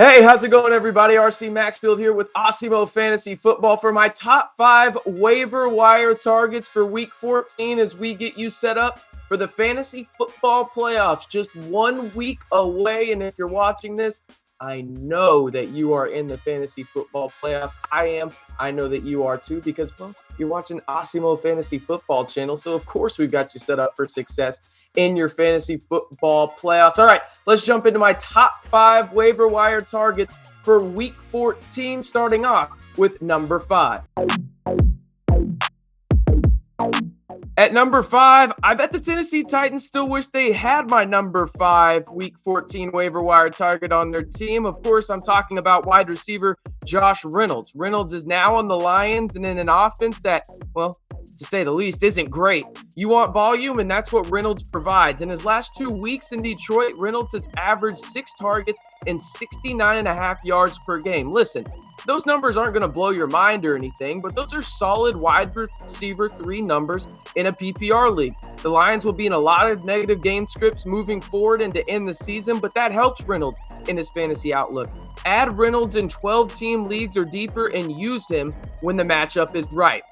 Hey, how's it going, everybody? RC Maxfield here with Awesemo Fantasy Football for my top 5 waiver wire targets for Week 14 as we get you set up for the fantasy football playoffs. Just 1 week away, and if you're watching this, I know that you are in the fantasy football playoffs. I am. I know that you are too because, well, you're watching Awesemo Fantasy Football channel, so of course we've got you set up for success in your fantasy football playoffs. All right, let's jump into my top 5 waiver wire targets for Week 14, starting off with number 5. At number 5, I bet the Tennessee Titans still wish they had my number 5 Week 14 waiver wire target on their team. Of course, I'm talking about wide receiver Josh Reynolds. Reynolds is now on the Lions and in an offense that, well, to say the least, isn't great. You want volume, and that's what Reynolds provides. In his last 2 weeks in Detroit, Reynolds has averaged 6 targets and 69.5 yards per game. Listen, those numbers aren't going to blow your mind or anything, but those are solid wide receiver 3 numbers in a PPR league. The Lions will be in a lot of negative game scripts moving forward and to end the season, but that helps Reynolds in his fantasy outlook. Add Reynolds in 12-team leagues or deeper and use him when the matchup is right.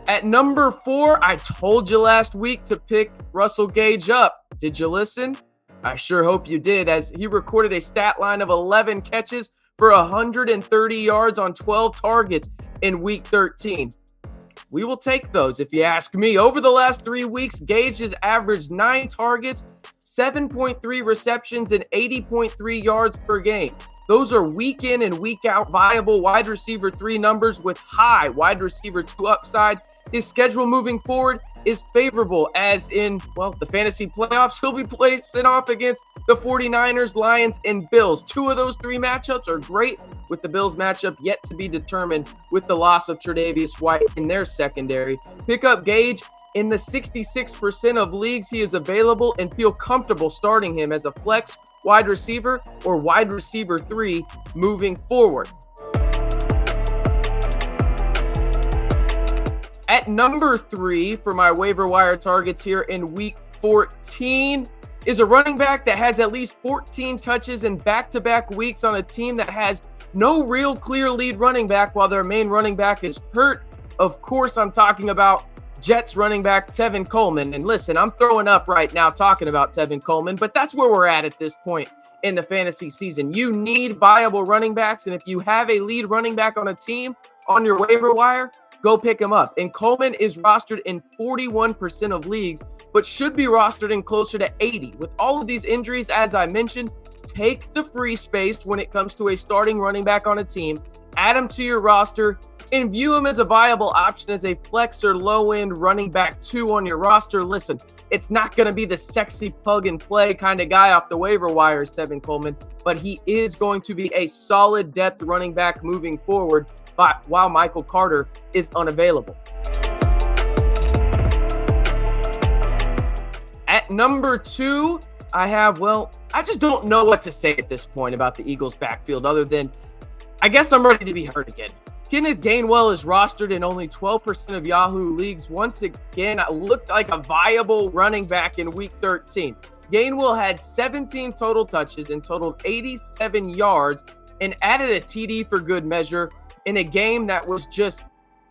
At number 4, I told you last week to pick Russell Gage up. Did you listen? I sure hope you did, as he recorded a stat line of 11 catches for 130 yards on 12 targets in Week 13. We will take those if you ask me. Over the last 3 weeks, Gage has averaged 9 targets, 7.3 receptions, and 80.3 yards per game. Those are week in and week out viable wide receiver 3 numbers with high wide receiver 2 upside. His schedule moving forward is favorable, as in, well, the fantasy playoffs. He'll be placing off against the 49ers, Lions, and Bills. 2 of those 3 matchups are great, with the Bills matchup yet to be determined with the loss of Tre'Davious White in their secondary. Pick up Gage in the 66% of leagues he is available and feel comfortable starting him as a flex wide receiver or wide receiver 3 moving forward. At number 3 for my waiver wire targets here in Week 14 is a running back that has at least 14 touches in back-to-back weeks on a team that has no real clear lead running back while their main running back is hurt. Of course, I'm talking about Jets running back Tevin Coleman. And listen, I'm throwing up right now talking about Tevin Coleman, but that's where we're at this point in the fantasy season. You need viable running backs, and if you have a lead running back on a team on your waiver wire, go pick him up. And Coleman is rostered in 41% of leagues, but should be rostered in closer to 80. With all of these injuries, as I mentioned, take the free space when it comes to a starting running back on a team, add him to your roster, and view him as a viable option as a flex or low-end running back 2 on your roster. Listen, it's not going to be the sexy plug-and-play kind of guy off the waiver wires, Tevin Coleman, but he is going to be a solid depth running back moving forward while Michael Carter is unavailable. At number 2, I have, well, I just don't know what to say at this point about the Eagles' backfield other than I guess I'm ready to be hurt again. Kenneth Gainwell is rostered in only 12% of Yahoo leagues. Once again, looked like a viable running back in Week 13. Gainwell had 17 total touches and totaled 87 yards and added a TD for good measure in a game that was just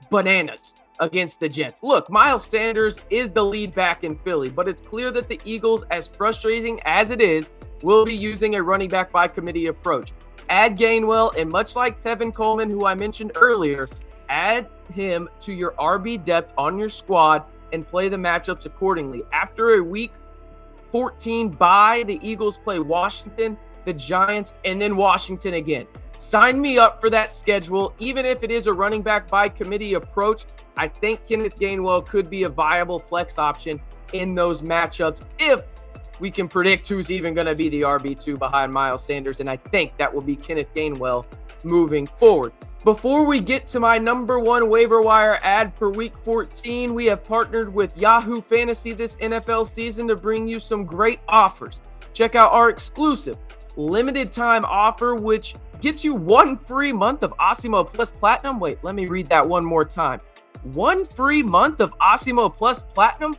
bananas against the Jets. Look, Miles Sanders is the lead back in Philly, but it's clear that the Eagles, as frustrating as it is, will be using a running back by committee approach. Add Gainwell, and much like Tevin Coleman, who I mentioned earlier, add him to your RB depth on your squad and play the matchups accordingly. After a Week 14 bye, the Eagles play Washington, the Giants, and then Washington again. Sign me up for that schedule. Even if it is a running back by committee approach, I think Kenneth Gainwell could be a viable flex option in those matchups if we can predict who's even going to be the RB2 behind Miles Sanders, and I think that will be Kenneth Gainwell moving forward. Before we get to my number 1 waiver wire ad for Week 14, we have partnered with Yahoo Fantasy this NFL season to bring you some great offers. Check out our exclusive limited time offer, which gets you 1 free month of Awesemo Plus Platinum. Wait, let me read that one more time. 1 free month of Awesemo Plus Platinum?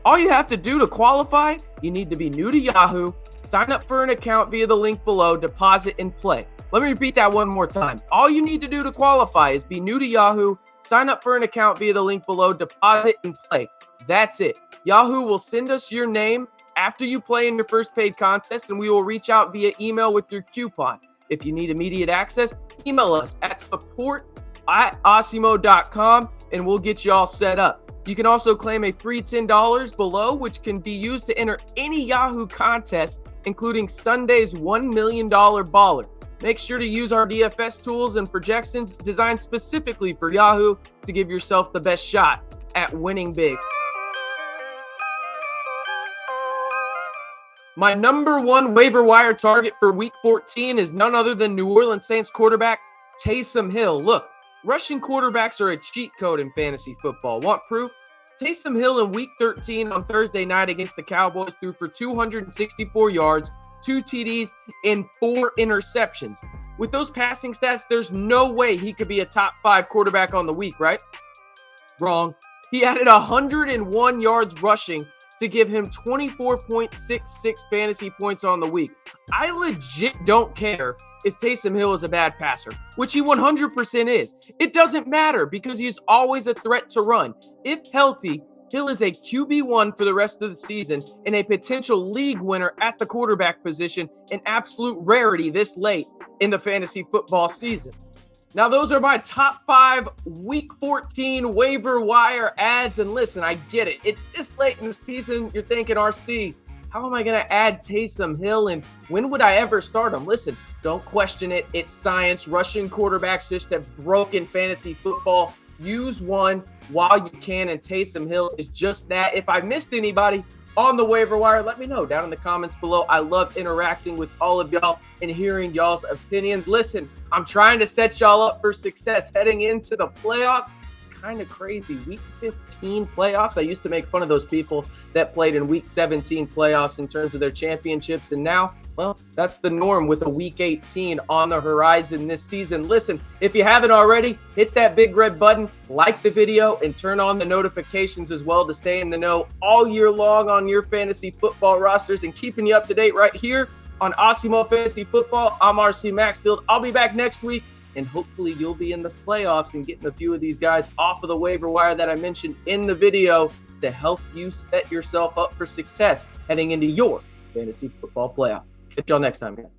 All you have to do to qualify, you need to be new to Yahoo, sign up for an account via the link below, deposit and play. Let me repeat that one more time. All you need to do to qualify is be new to Yahoo, sign up for an account via the link below, deposit and play. That's it. Yahoo will send us your name after you play in your first paid contest, and we will reach out via email with your coupon. If you need immediate access, email us at support@awesemo.com, and we'll get you all set up. You can also claim a free $10 below, which can be used to enter any Yahoo contest, including Sunday's $1 million baller. Make sure to use our DFS tools and projections designed specifically for Yahoo to give yourself the best shot at winning big. My number one waiver wire target for Week 14 is none other than New Orleans Saints quarterback Taysom Hill. Look, rushing quarterbacks are a cheat code in fantasy football. Want proof? Taysom Hill in Week 13 on Thursday night against the Cowboys threw for 264 yards, 2 TDs, and 4 interceptions. With those passing stats, there's no way he could be a top 5 quarterback on the week, right? Wrong. He added 101 yards rushing to give him 24.66 fantasy points on the week. I legit don't care if Taysom Hill is a bad passer, which he 100% is. It doesn't matter because he's always a threat to run. If healthy, Hill is a QB1 for the rest of the season and a potential league winner at the quarterback position, an absolute rarity this late in the fantasy football season. Now, those are my top 5 Week 14 waiver wire ads. And listen, I get it. It's this late in the season. You're thinking, RC, how am I going to add Taysom Hill? And when would I ever start him? Listen, don't question it. It's science. Rushing quarterbacks just have broken fantasy football. Use one while you can. And Taysom Hill is just that. If I missed anybody on the waiver wire, let me know down in the comments below. I love interacting with all of y'all and hearing y'all's opinions. Listen, I'm trying to set y'all up for success heading into the playoffs. It's kind of crazy. Week 15 playoffs. I used to make fun of those people that played in Week 17 playoffs in terms of their championships. And now, well, that's the norm with a Week 18 on the horizon this season. Listen, if you haven't already, hit that big red button, like the video, and turn on the notifications as well to stay in the know all year long on your fantasy football rosters and keeping you up to date right here on Awesemo Fantasy Football. I'm RC Maxfield. I'll be back next week, and hopefully you'll be in the playoffs and getting a few of these guys off of the waiver wire that I mentioned in the video to help you set yourself up for success heading into your fantasy football playoff. Catch y'all next time, guys.